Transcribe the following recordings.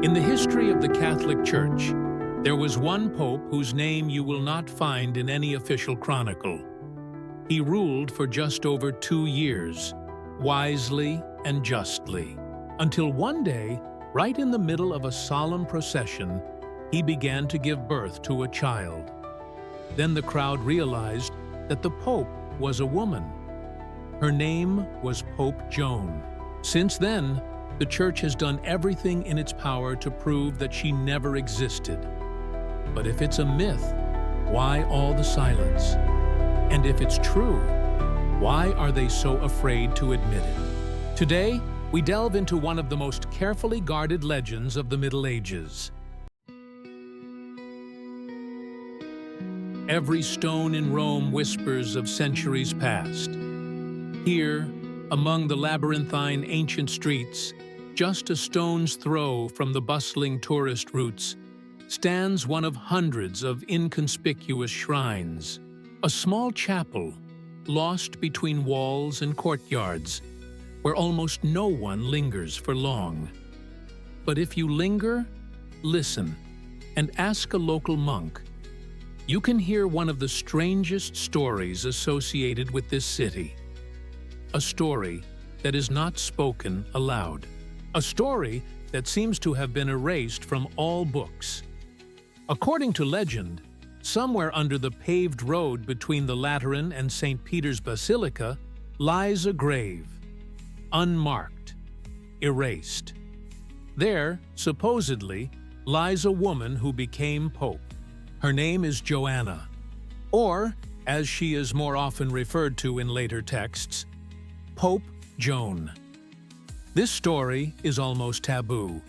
In the history of the Catholic Church, there was one pope whose name you will not find in any official chronicle. He ruled for just over 2 years, wisely and justly, until one day, right in the middle of a solemn procession, he began to give birth to a child. Then the crowd realized that the pope was a woman. Her name was Pope Joan. Since then, the Church has done everything in its power to prove that she never existed. But if it's a myth, why all the silence? And if it's true, why are they so afraid to admit it? Today, we delve into one of the most carefully guarded legends of the Middle Ages. Every stone in Rome whispers of centuries past. Here, among the labyrinthine ancient streets, just a stone's throw from the bustling tourist routes, stands one of hundreds of inconspicuous shrines. A small chapel, lost between walls and courtyards, where almost no one lingers for long. But if you linger, listen, and ask a local monk, you can hear one of the strangest stories associated with this city. A story that is not spoken aloud. A story that seems to have been erased from all books. According to legend, somewhere under the paved road between the Lateran and St. Peter's Basilica lies a grave, unmarked, erased. There, supposedly, lies a woman who became pope. Her name is Joanna, or, as she is more often referred to in later texts, Pope Joan. This story is almost taboo.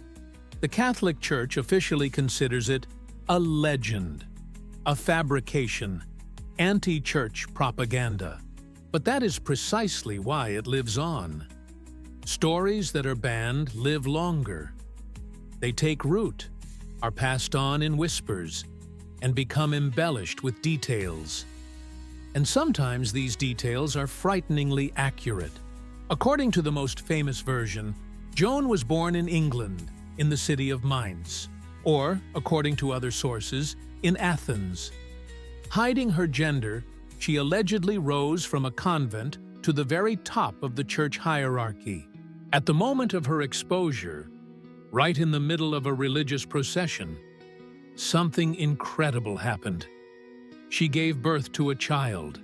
The Catholic Church officially considers it a legend, a fabrication, anti-church propaganda. But that is precisely why it lives on. Stories that are banned live longer. They take root, are passed on in whispers, and become embellished with details. And sometimes these details are frighteningly accurate. According to the most famous version, Joan was born in England, in the city of Mainz, or, according to other sources, in Athens. Hiding her gender, she allegedly rose from a convent to the very top of the church hierarchy. At the moment of her exposure, right in the middle of a religious procession, something incredible happened. She gave birth to a child,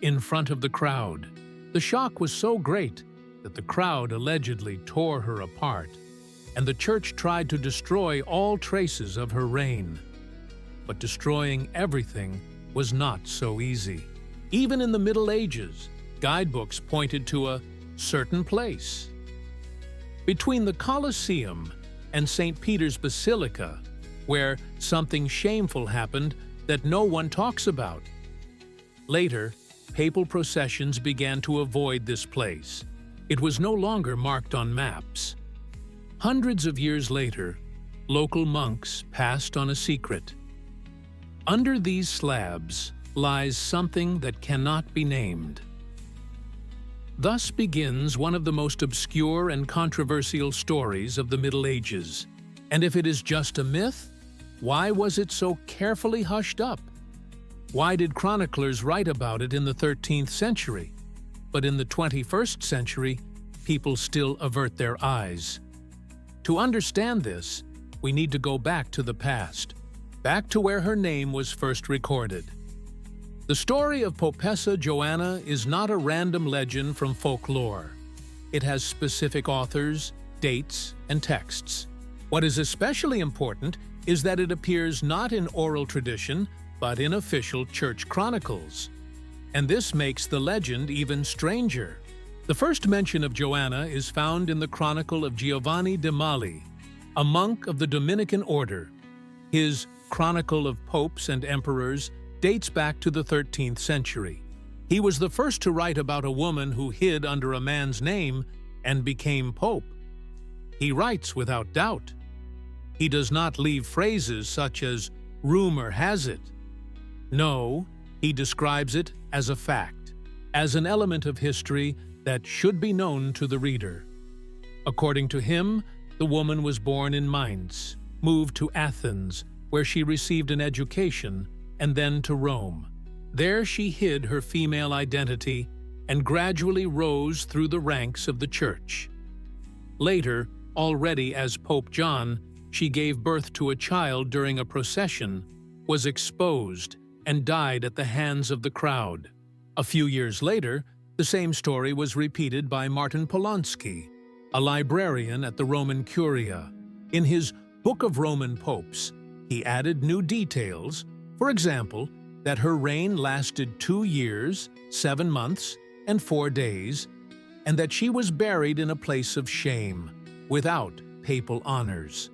in front of the crowd. The shock was so great that the crowd allegedly tore her apart, and the church tried to destroy all traces of her reign. But destroying everything was not so easy. Even in the Middle Ages, guidebooks pointed to a certain place. Between the Colosseum and St. Peter's Basilica, where something shameful happened that no one talks about. Later, papal processions began to avoid this place. It was no longer marked on maps. Hundreds of years later, local monks passed on a secret. Under these slabs lies something that cannot be named. Thus begins one of the most obscure and controversial stories of the Middle Ages. And if it is just a myth, why was it so carefully hushed up? Why did chroniclers write about it in the 13th century? But in the 21st century, people still avert their eyes. To understand this, we need to go back to the past, back to where her name was first recorded. The story of Popessa Joanna is not a random legend from folklore. It has specific authors, dates, and texts. What is especially important is that it appears not in oral tradition, but in official church chronicles. And this makes the legend even stranger. The first mention of Joanna is found in the chronicle of Giovanni de Mali, a monk of the Dominican order. His Chronicle of Popes and Emperors dates back to the 13th century. He was the first to write about a woman who hid under a man's name and became pope. He writes without doubt. He does not leave phrases such as "rumor has it." No, he describes it as a fact, as an element of history that should be known to the reader. According to him, The woman was born in Mainz, moved to Athens, where she received an education, and then to Rome. There she hid her female identity and gradually rose through the ranks of the Church. Later, already as Pope John, she gave birth to a child during a procession, was exposed, and died at the hands of the crowd. A few years later, the same story was repeated by Martin Polonsky, a librarian at the Roman Curia. In his Book of Roman Popes, he added new details, for example, that her reign lasted 2 years, 7 months, and 4 days, and that she was buried in a place of shame, without papal honors.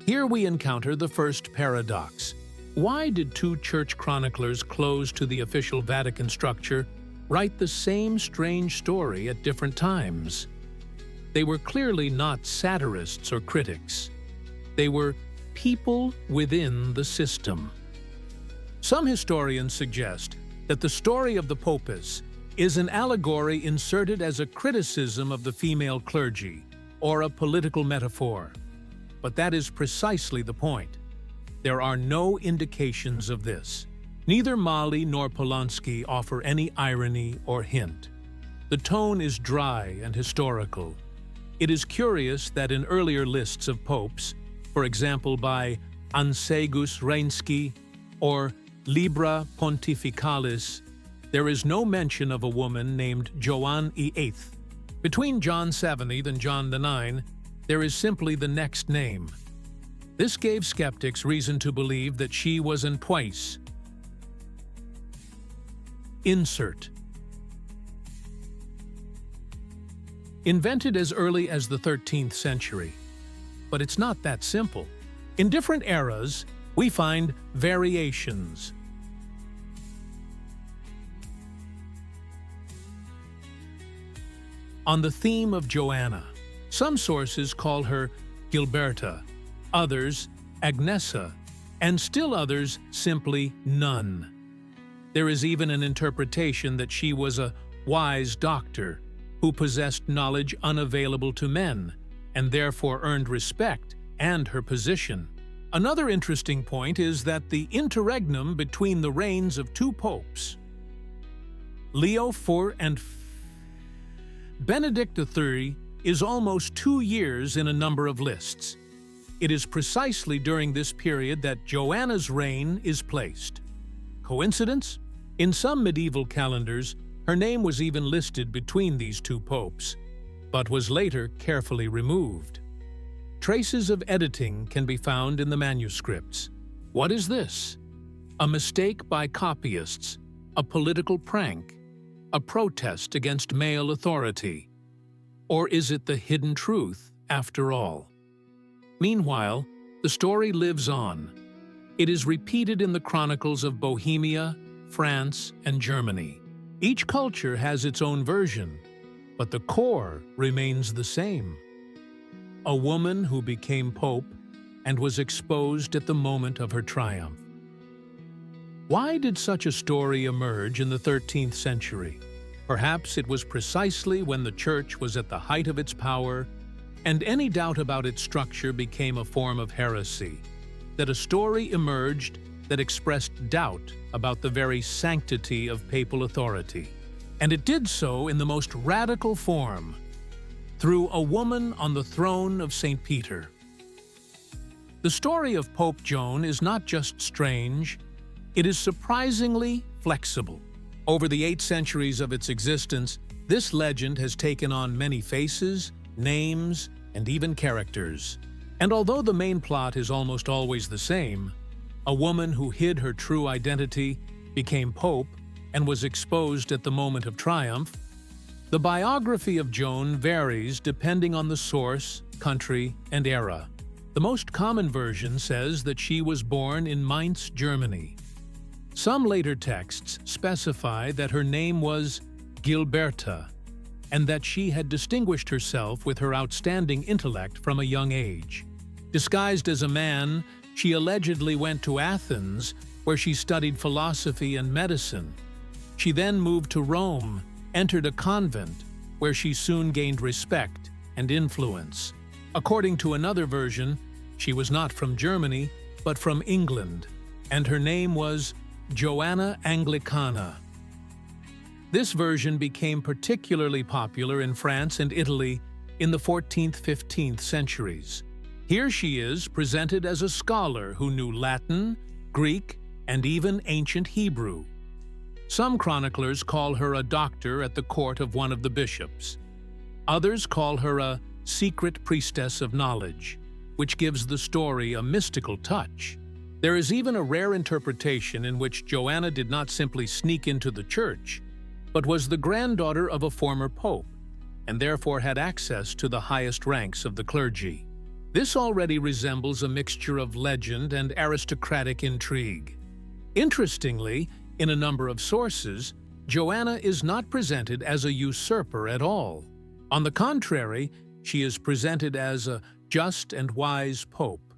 Here we encounter the first paradox. Why did two church chroniclers close to the official Vatican structure write the same strange story at different times? They were clearly not satirists or critics. They were people within the system. Some historians suggest that the story of the Popes is an allegory inserted as a criticism of the female clergy, or a political metaphor. But that is precisely the point. There are no indications of this. Neither Mali nor Polonsky offer any irony or hint. The tone is dry and historical. It is curious that in earlier lists of popes, for example by Ansegus Reinsky or Libra Pontificalis, there is no mention of a woman named Joan VIII. Between John 70 and John the 9, there is simply the next name. This gave skeptics reason to believe that she was an twice. Insert. Invented as early as the 13th century. But it's not that simple. In different eras, we find variations. On the theme of Joanna, some sources call her Gilberta, others Agnesa, and still others simply Nun. There is even an interpretation that she was a wise doctor who possessed knowledge unavailable to men, and therefore earned respect and her position. Another interesting point is that the interregnum between the reigns of two popes, Leo IV and Benedict XIII, is almost 2 years in a number of lists. It is precisely during this period that Joanna's reign is placed. Coincidence? In some medieval calendars, her name was even listed between these two popes, but was later carefully removed. Traces of editing can be found in the manuscripts. What is this? A mistake by copyists, a political prank, a protest against male authority? Or is it the hidden truth, after all? Meanwhile, the story lives on. It is repeated in the chronicles of Bohemia, France, and Germany. Each culture has its own version, but the core remains the same. A woman who became pope and was exposed at the moment of her triumph. Why did such a story emerge in the 13th century? Perhaps it was precisely when the Church was at the height of its power, and any doubt about its structure became a form of heresy, that a story emerged that expressed doubt about the very sanctity of papal authority. And it did so in the most radical form, through a woman on the throne of St. Peter. The story of Pope Joan is not just strange, it is surprisingly flexible. Over the 8 centuries of its existence, this legend has taken on many faces, names, and even characters. And although the main plot is almost always the same, a woman who hid her true identity, became pope, and was exposed at the moment of triumph, the biography of Joan varies depending on the source, country, and era. The most common version says that she was born in Mainz, Germany. Some later texts specify that her name was Gilberta, and that she had distinguished herself with her outstanding intellect from a young age. Disguised as a man, she allegedly went to Athens, where she studied philosophy and medicine. She then moved to Rome, entered a convent, where she soon gained respect and influence. According to another version, she was not from Germany, but from England, and her name was Joanna Anglicana. This version became particularly popular in France and Italy in the 14th–15th centuries. Here she is presented as a scholar who knew Latin, Greek, and even ancient Hebrew. Some chroniclers call her a doctor at the court of one of the bishops. Others call her a secret priestess of knowledge, which gives the story a mystical touch. There is even a rare interpretation in which Joanna did not simply sneak into the church, but was the granddaughter of a former pope, and therefore had access to the highest ranks of the clergy. This already resembles a mixture of legend and aristocratic intrigue. Interestingly, in a number of sources, Joanna is not presented as a usurper at all. On the contrary, she is presented as a just and wise pope,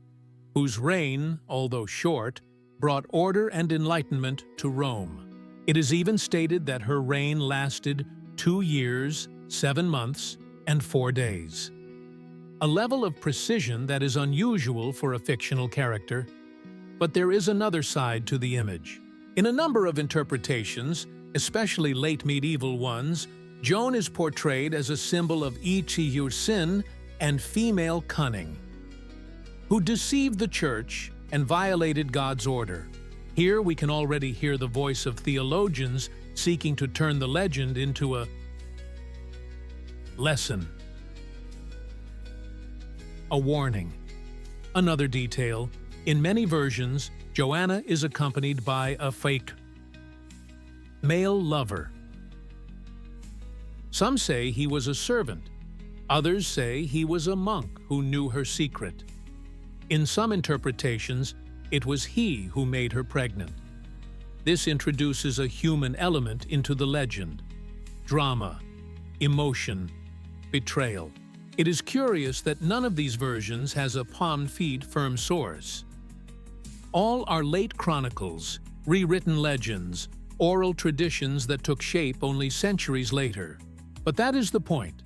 whose reign, although short, brought order and enlightenment to Rome. It is even stated that her reign lasted 2 years, 7 months, and 4 days. A level of precision that is unusual for a fictional character. But there is another side to the image. In a number of interpretations, especially late medieval ones, Joan is portrayed as a symbol of sin and female cunning, who deceived the church and violated God's order. Here we can already hear the voice of theologians seeking to turn the legend into a lesson, a warning. Another detail, in many versions, Joanna is accompanied by a fake male lover. Some say he was a servant. Others say he was a monk who knew her secret. In some interpretations, it was he who made her pregnant. This introduces a human element into the legend: drama, emotion, betrayal. It is curious that none of these versions has a palm-feed firm source. All are late chronicles, rewritten legends, oral traditions that took shape only centuries later. But that is the point.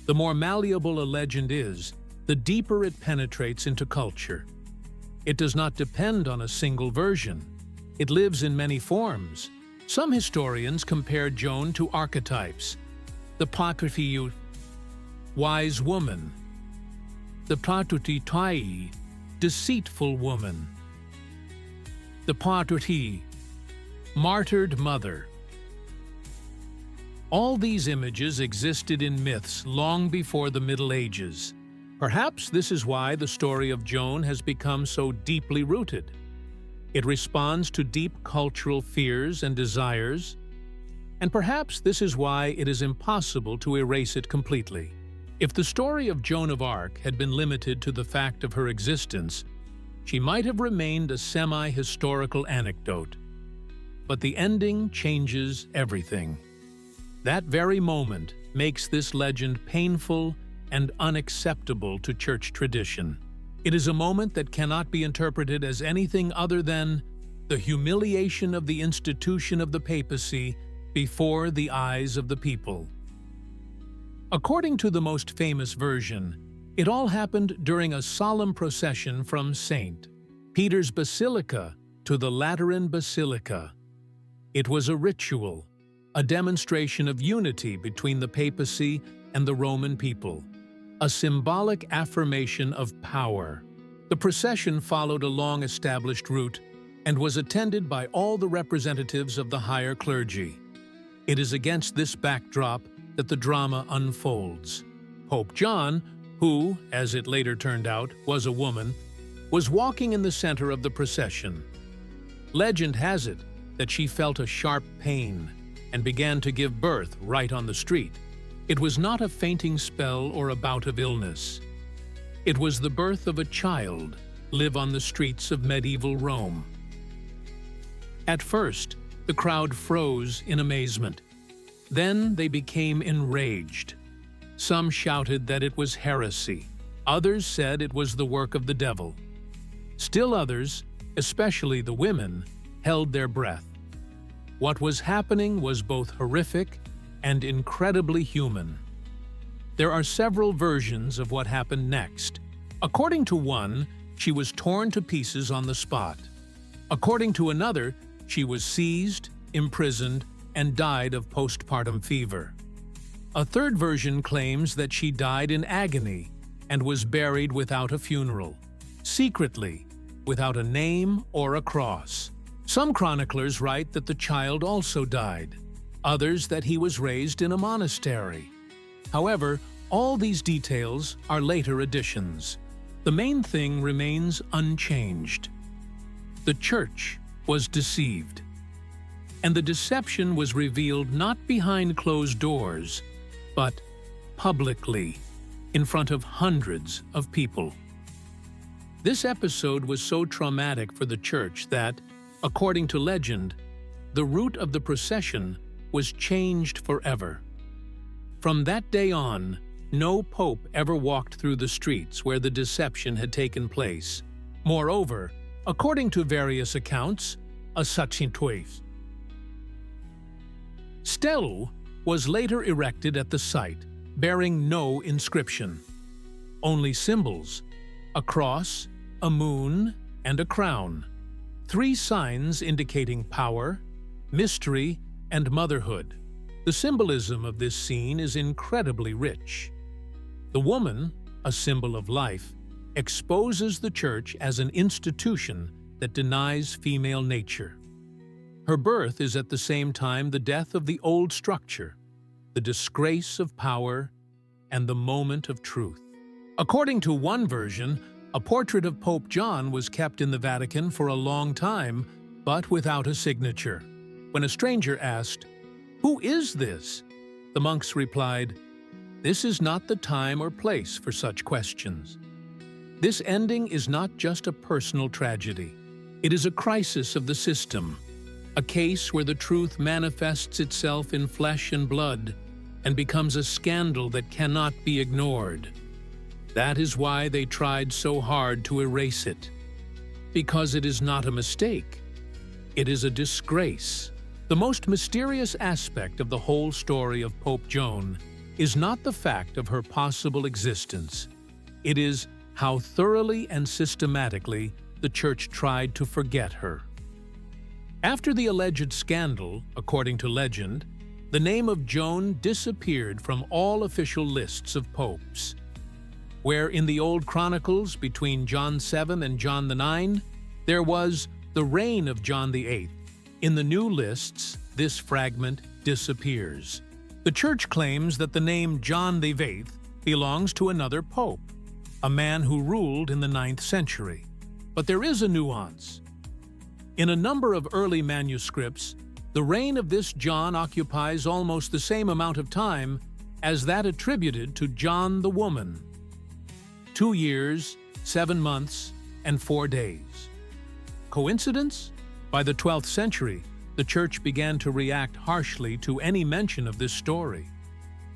The more malleable a legend is, the deeper it penetrates into culture. It does not depend on a single version. It lives in many forms. Some historians compare Joan to archetypes: the Patriarchy, wise woman; the Patriarchy, deceitful woman; the Patriarchy, martyred mother. All these images existed in myths long before the Middle Ages. Perhaps this is why the story of Joan has become so deeply rooted. It responds to deep cultural fears and desires, and perhaps this is why it is impossible to erase it completely. If the story of Joan of Arc had been limited to the fact of her existence, she might have remained a semi-historical anecdote. But the ending changes everything. That very moment makes this legend painful and unacceptable to church tradition. It is a moment that cannot be interpreted as anything other than the humiliation of the institution of the papacy before the eyes of the people. According to the most famous version, it all happened during a solemn procession from St. Peter's Basilica to the Lateran Basilica. It was a ritual, a demonstration of unity between the papacy and the Roman people, a symbolic affirmation of power. The procession followed a long-established route and was attended by all the representatives of the higher clergy. It is against this backdrop that the drama unfolds. Pope John, who, as it later turned out, was a woman, was walking in the center of the procession. Legend has it that she felt a sharp pain and began to give birth right on the street. It was not a fainting spell or a bout of illness. It was the birth of a child live on the streets of medieval Rome. At first, the crowd froze in amazement. Then they became enraged. Some shouted that it was heresy. Others said it was the work of the devil. Still others, especially the women, held their breath. What was happening was both horrific and incredibly human. There are several versions of what happened next. According to one, she was torn to pieces on the spot. According to another, she was seized, imprisoned, and died of postpartum fever. A third version claims that she died in agony and was buried without a funeral, secretly, without a name or a cross. Some chroniclers write that the child also died, others that he was raised in a monastery. However, all these details are later additions. The main thing remains unchanged. The Church was deceived. And the deception was revealed not behind closed doors, but publicly, in front of hundreds of people. This episode was so traumatic for the Church that, according to legend, the route of the procession was changed forever. From that day on, no pope ever walked through the streets where the deception had taken place. Moreover, according to various accounts, a sanctuary stele was later erected at the site, bearing no inscription. Only symbols: a cross, a moon, and a crown. 3 signs indicating power, mystery, and motherhood. The symbolism of this scene is incredibly rich. The woman, a symbol of life, exposes the Church as an institution that denies female nature. Her birth is at the same time the death of the old structure, the disgrace of power, and the moment of truth. According to one version, a portrait of Pope John was kept in the Vatican for a long time, but without a signature. When a stranger asked, "Who is this?" the monks replied, "This is not the time or place for such questions." This ending is not just a personal tragedy. It is a crisis of the system, a case where the truth manifests itself in flesh and blood and becomes a scandal that cannot be ignored. That is why they tried so hard to erase it. Because it is not a mistake. It is a disgrace. The most mysterious aspect of the whole story of Pope Joan is not the fact of her possible existence. It is how thoroughly and systematically the Church tried to forget her. After the alleged scandal, according to legend, the name of Joan disappeared from all official lists of popes. Where in the old chronicles between John 7 and John 9, there was the reign of John VIII. In the new lists, this fragment disappears. The Church claims that the name John VIII belongs to another pope, a man who ruled in the 9th century. But there is a nuance. In a number of early manuscripts, the reign of this John occupies almost the same amount of time as that attributed to John the woman: 2 years, 7 months, and 4 days. Coincidence? By the 12th century, the Church began to react harshly to any mention of this story.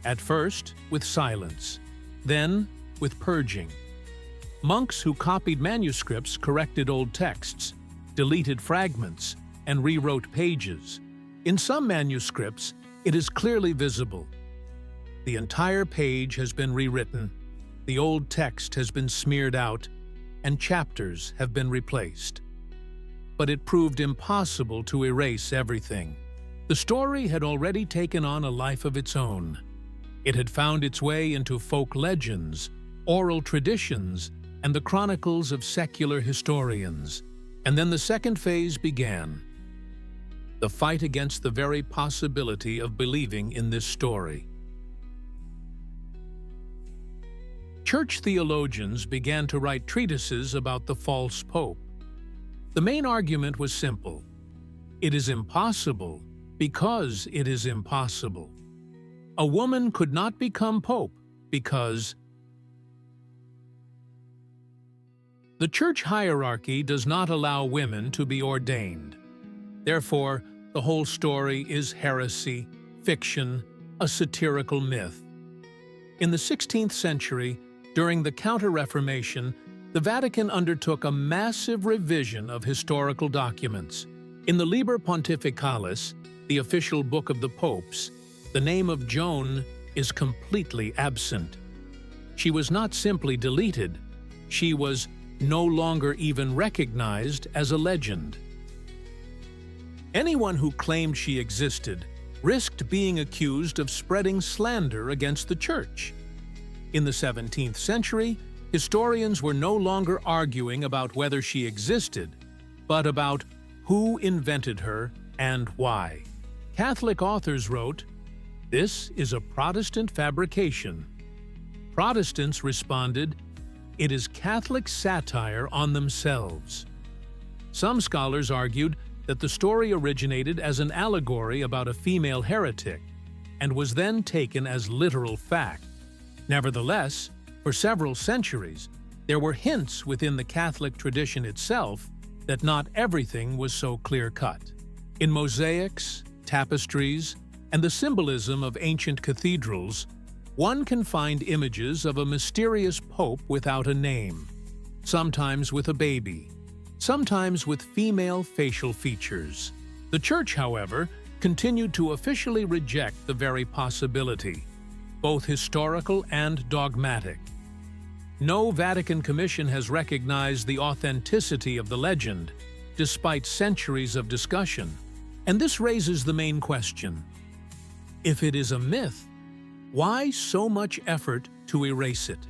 At first, with silence, then with purging. Monks who copied manuscripts corrected old texts, deleted fragments, and rewrote pages. In some manuscripts, it is clearly visible. The entire page has been rewritten, the old text has been smeared out, and chapters have been replaced. But it proved impossible to erase everything. The story had already taken on a life of its own. It had found its way into folk legends, oral traditions, and the chronicles of secular historians. And then the second phase began. The fight against the very possibility of believing in this story. Church theologians began to write treatises about the false pope. The main argument was simple. It is impossible because it is impossible. A woman could not become pope because the church hierarchy does not allow women to be ordained. Therefore, the whole story is heresy, fiction, a satirical myth. In the 16th century, during the Counter-Reformation, the Vatican undertook a massive revision of historical documents. In the Liber Pontificalis, the official book of the popes, the name of Joan is completely absent. She was not simply deleted, she was no longer even recognized as a legend. Anyone who claimed she existed risked being accused of spreading slander against the Church. In the 17th century, historians were no longer arguing about whether she existed, but about who invented her and why. Catholic authors wrote, "This is a Protestant fabrication." Protestants responded, "It is Catholic satire on themselves." Some scholars argued that the story originated as an allegory about a female heretic and was then taken as literal fact. Nevertheless, for several centuries, there were hints within the Catholic tradition itself that not everything was so clear-cut. In mosaics, tapestries, and the symbolism of ancient cathedrals, one can find images of a mysterious pope without a name, sometimes with a baby, sometimes with female facial features. The Church, however, continued to officially reject the very possibility, both historical and dogmatic. No Vatican Commission has recognized the authenticity of the legend, despite centuries of discussion. And this raises the main question: if it is a myth, why so much effort to erase it?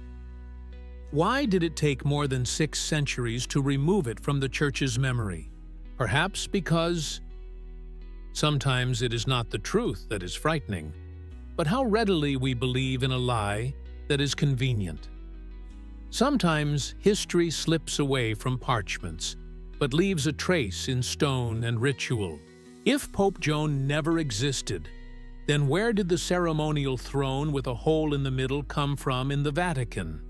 Why did it take more than 6 centuries to remove it from the Church's memory? Perhaps because sometimes it is not the truth that is frightening, but how readily we believe in a lie that is convenient. Sometimes history slips away from parchments, but leaves a trace in stone and ritual. If Pope Joan never existed, then where did the ceremonial throne with a hole in the middle come from in the Vatican?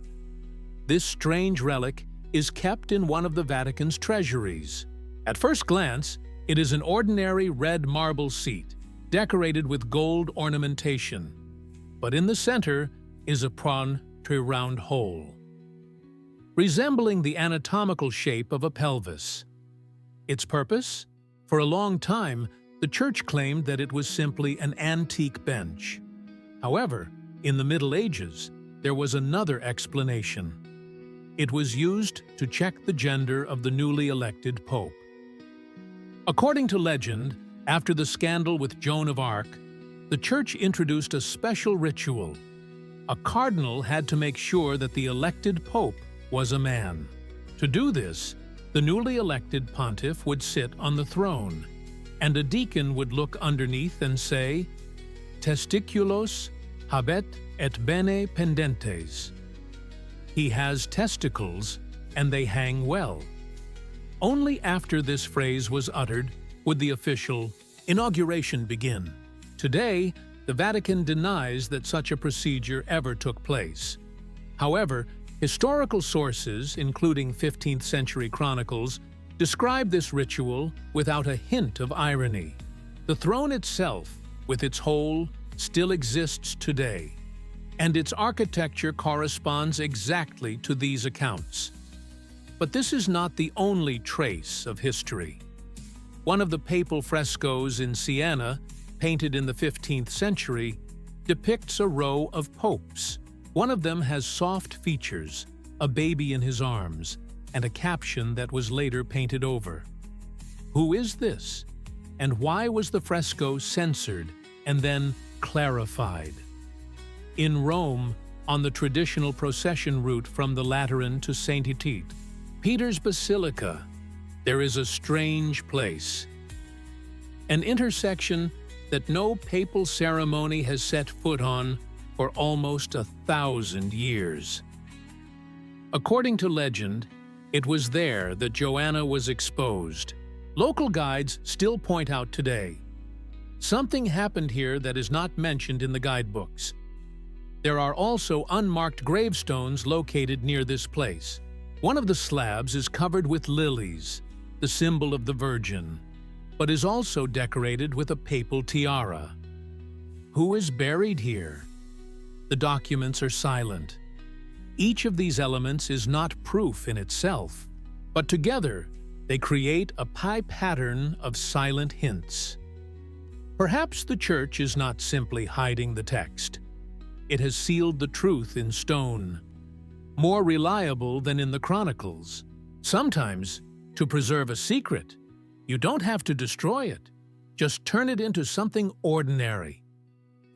This strange relic is kept in one of the Vatican's treasuries. At first glance, it is an ordinary red marble seat, decorated with gold ornamentation. But in the center is a prone to a round hole, resembling the anatomical shape of a pelvis. Its purpose? For a long time, the Church claimed that it was simply an antique bench. However, in the Middle Ages, there was another explanation. It was used to check the gender of the newly elected pope. According to legend, after the scandal with Joan of Arc, the Church introduced a special ritual. A cardinal had to make sure that the elected pope was a man. To do this, the newly elected pontiff would sit on the throne, and a deacon would look underneath and say, "Testiculos habet et bene pendentes." He has testicles, and they hang well. Only after this phrase was uttered would the official inauguration begin. Today, the Vatican denies that such a procedure ever took place. However, historical sources, including 15th century chronicles, describe this ritual without a hint of irony. The throne itself, with its hole, still exists today, and its architecture corresponds exactly to these accounts. But this is not the only trace of history. One of the papal frescoes in Siena, painted in the 15th century, depicts a row of popes. One of them has soft features, a baby in his arms, and a caption that was later painted over. Who is this? And why was the fresco censored and then clarified? In Rome, on the traditional procession route from the Lateran to St. Tite, Peter's Basilica, there is a strange place. An intersection that no papal ceremony has set foot on for almost 1,000 years. According to legend, it was there that Joanna was exposed. Local guides still point out today, something happened here that is not mentioned in the guidebooks. There are also unmarked gravestones located near this place. One of the slabs is covered with lilies, the symbol of the Virgin, but is also decorated with a papal tiara. Who is buried here? The documents are silent. Each of these elements is not proof in itself, but together they create a pattern of silent hints. Perhaps the Church is not simply hiding the text. it has sealed the truth in stone. More reliable than in the chronicles. Sometimes, to preserve a secret, you don't have to destroy it. Just turn it into something ordinary.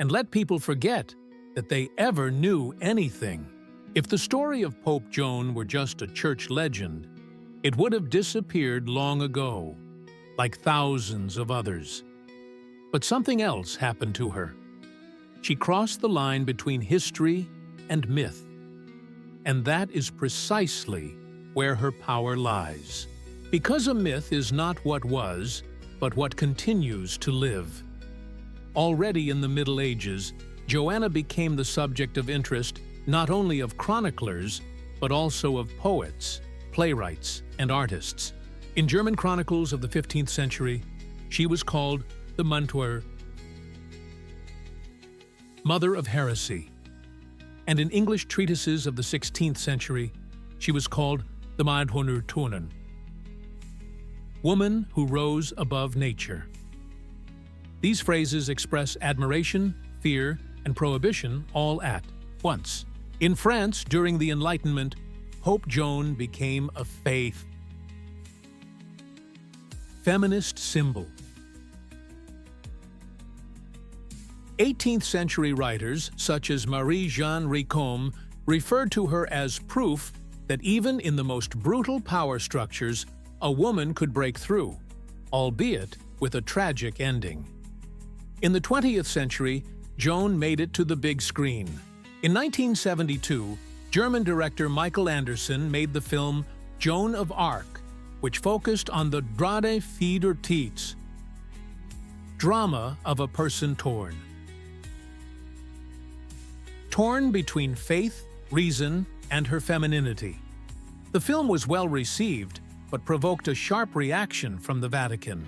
And let people forget that they ever knew anything. If the story of Pope Joan were just a church legend, it would have disappeared long ago, like thousands of others. But something else happened to her. She crossed the line between history and myth. And that is precisely where her power lies. Because a myth is not what was, but what continues to live. Already in the Middle Ages, Joanna became the subject of interest not only of chroniclers, but also of poets, playwrights, and artists. In German chronicles of the 15th century, she was called the Meteor, mother of heresy. And in English treatises of the 16th century, she was called the Madhonurtunen, woman who rose above nature. These phrases express admiration, fear, and prohibition all at once. In France, during the Enlightenment, Pope Joan became a faith, feminist symbol. 18th century writers, such as Marie-Jeanne Ricôme, referred to her as proof that even in the most brutal power structures, a woman could break through, albeit with a tragic ending. In the 20th century, Joan made it to the big screen. In 1972, German director Michael Anderson made the film Joan of Arc, which focused on the Drade Fieder Tietz, drama of a person torn. Torn between faith, reason, and her femininity. The film was well received, but provoked a sharp reaction from the Vatican.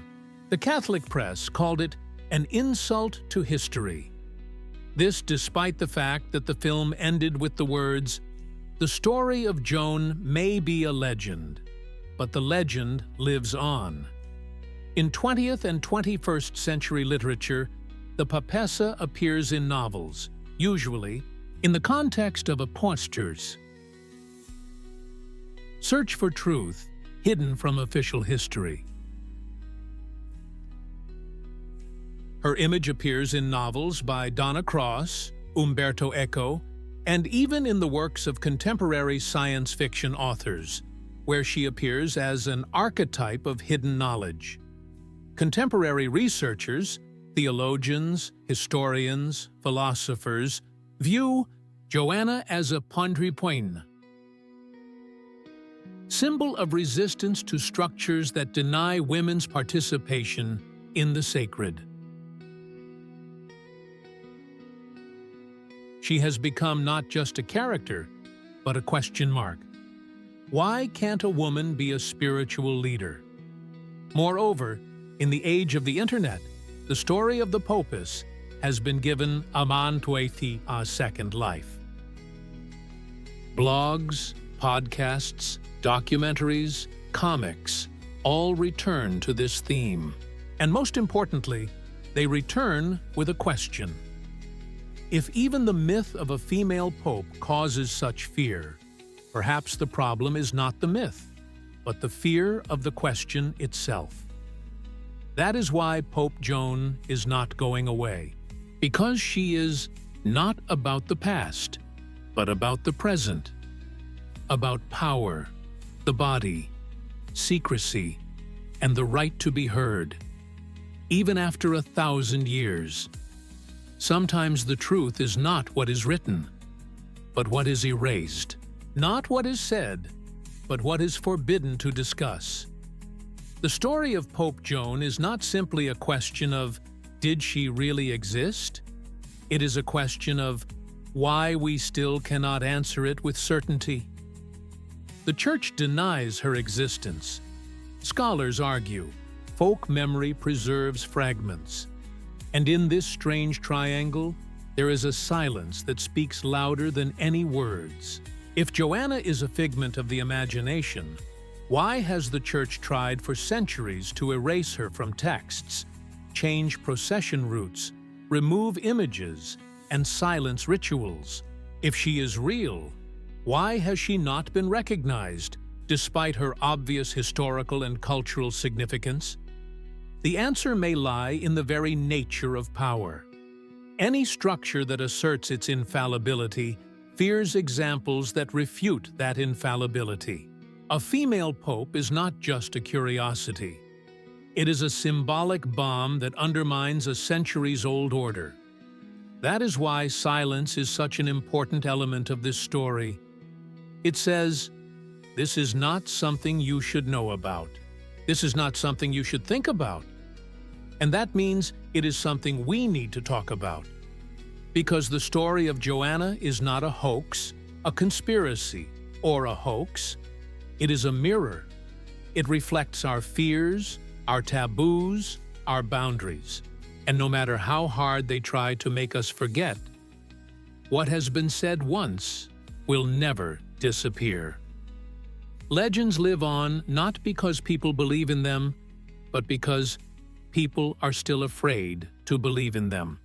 The Catholic press called it an insult to history. This despite the fact that the film ended with the words, "The story of Joan may be a legend, but the legend lives on." In 20th and 21st century literature, the papessa appears in novels, usually in the context of impostures. Search for truth hidden from official history. Her image appears in novels by Donna Cross, Umberto Eco, and even in the works of contemporary science fiction authors, where she appears as an archetype of hidden knowledge. Contemporary researchers, theologians, historians, philosophers, view Joanna as a Panspermia, symbol of resistance to structures that deny women's participation in the sacred. She has become not just a character, but a question mark. Why can't a woman be a spiritual leader? Moreover, in the age of the internet, the story of the Popess has been given a second life. Blogs, podcasts, documentaries, comics, all return to this theme. And most importantly, they return with a question. If even the myth of a female pope causes such fear, perhaps the problem is not the myth, but the fear of the question itself. That is why Pope Joan is not going away, because she is not about the past, but about the present, about power, the body, secrecy, and the right to be heard, even after 1,000 years. Sometimes the truth is not what is written, but what is erased. Not what is said, but what is forbidden to discuss. The story of Pope Joan is not simply a question of, did she really exist? It is a question of why we still cannot answer it with certainty. The Church denies her existence. Scholars argue, folk memory preserves fragments. And in this strange triangle, there is a silence that speaks louder than any words. If Joanna is a figment of the imagination, why has the Church tried for centuries to erase her from texts, change procession routes, remove images, and silence rituals. If she is real, why has she not been recognized, despite her obvious historical and cultural significance? The answer may lie in the very nature of power. Any structure that asserts its infallibility fears examples that refute that infallibility. A female pope is not just a curiosity. It is a symbolic bomb that undermines a centuries-old order. That is why silence is such an important element of this story. It says, this is not something you should know about. This is not something you should think about. And that means it is something we need to talk about. Because the story of Joanna is not a hoax, a conspiracy, or a hoax. It is a mirror. It reflects our fears, our taboos, our boundaries. And no matter how hard they try to make us forget, what has been said once will never disappear. Legends live on not because people believe in them, but because people are still afraid to believe in them.